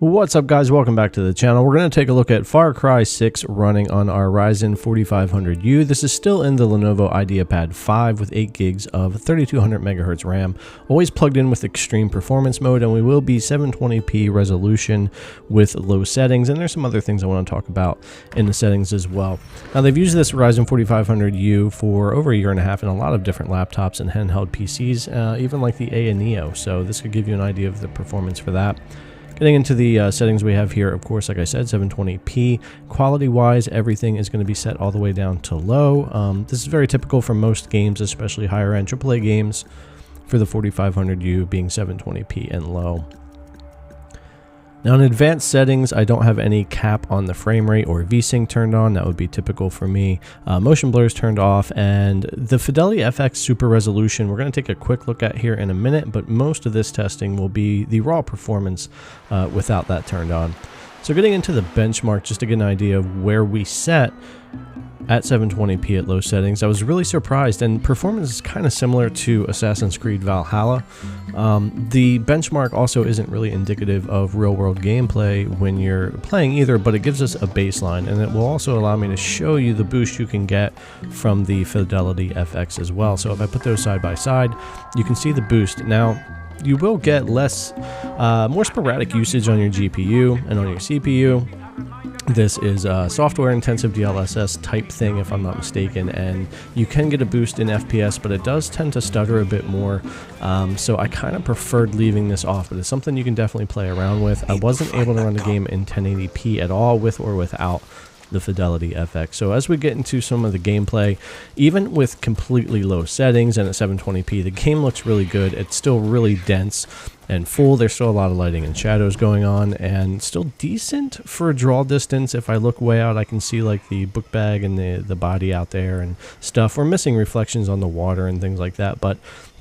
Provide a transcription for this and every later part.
What's up, guys? Welcome back to the channel. We're going to take a look at Far Cry 6 running on our Ryzen 4500U. This is still in the Lenovo Ideapad 5 with 8 gigs of 3200 megahertz RAM, always plugged in with extreme performance mode, and we will be 720p resolution with low settings, and there's some other things I want to talk about in the settings as well. Now, they've used this Ryzen 4500U for over a year and a half in a lot of different laptops and handheld PCs, even like the A and Neo, so this could give you an idea of the performance for that. Getting into the settings we have here, of course, like I said, 720p. Quality-wise, everything is going to be set all the way down to low. This is very typical for most games, especially higher-end AAA games, for the 4500U being 720p and low. Now, in advanced settings, I don't have any cap on the frame rate or VSync turned on. That would be typical for me. Motion blur is turned off, and the Fidelity FX Super Resolution we're going to take a quick look at here in a minute, but most of this testing will be the raw performance without that turned on. So getting into the benchmark, just to get an idea of where we set at 720p at low settings, I was really surprised, and performance is kind of similar to Assassin's Creed Valhalla. The benchmark also isn't really indicative of real-world gameplay when you're playing either, but it gives us a baseline, and it will also allow me to show you the boost you can get from the Fidelity FX as well. So if I put those side by side, you can see the boost. Now, you will get more sporadic usage on your GPU and on your CPU. This is a software-intensive DLSS type thing, if I'm not mistaken, and you can get a boost in FPS, but it does tend to stutter a bit more, so I kind of preferred leaving this off, but it's something you can definitely play around with. I wasn't able to run the game in 1080p at all, with or without the Fidelity FX. So as we get into some of the gameplay, even with completely low settings and at 720p, the game looks really good. It's still really dense and full. There's still a lot of lighting and shadows going on, and still decent for a draw distance. If I look way out, I can see like the book bag and the body out there and stuff. We're missing reflections on the water and things like that, but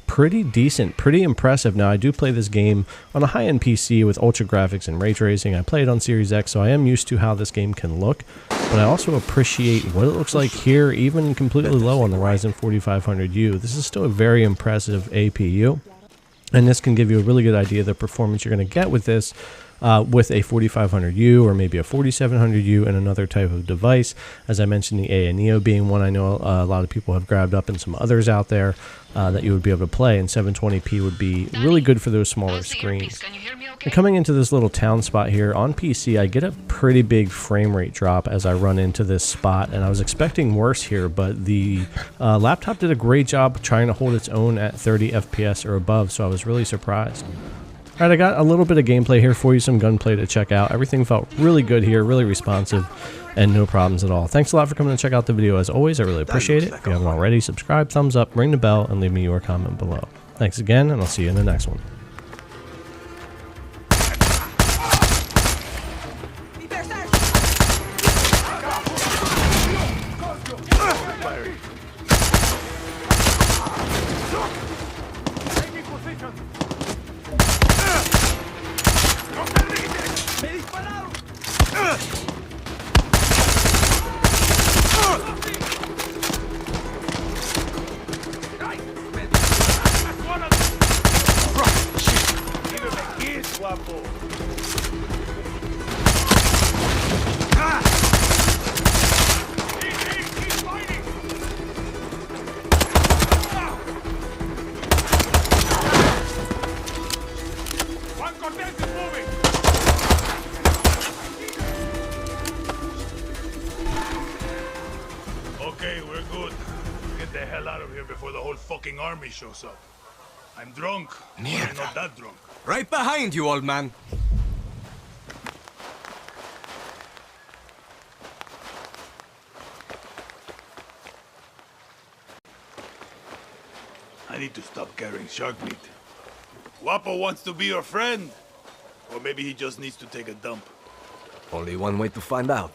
pretty decent, pretty impressive. Now, I do play this game on a high-end PC with ultra graphics and ray tracing. I play it on Series X, so I am used to how this game can look, but I also appreciate what it looks like here, even completely low on the Ryzen 4500U. This is still a very impressive APU, and this can give you a really good idea of the performance you're going to get with this with a 4500U or maybe a 4700U and another type of device. As I mentioned, the A and Neo being one I know a lot of people have grabbed up, and some others out there that you would be able to play, and 720p would be really good for those smaller screens. And coming into this little town spot here on PC, I get a pretty big frame rate drop as I run into this spot, and I was expecting worse here, but the laptop did a great job trying to hold its own at 30 FPS or above, so I was really surprised. Alright, I got a little bit of gameplay here for you, some gunplay to check out. Everything felt really good here, really responsive, and no problems at all. Thanks a lot for coming to check out the video. As always, I really appreciate it. If you haven't already, subscribe, thumbs up, ring the bell, and leave me your comment below. Thanks again, and I'll see you in the next one. Okay, we're good. Get the hell out of here before the whole fucking army shows up. I'm drunk, but I'm not that drunk. Right behind you, old man. I need to stop carrying shark meat. Guapo wants to be your friend. Or maybe he just needs to take a dump. Only one way to find out.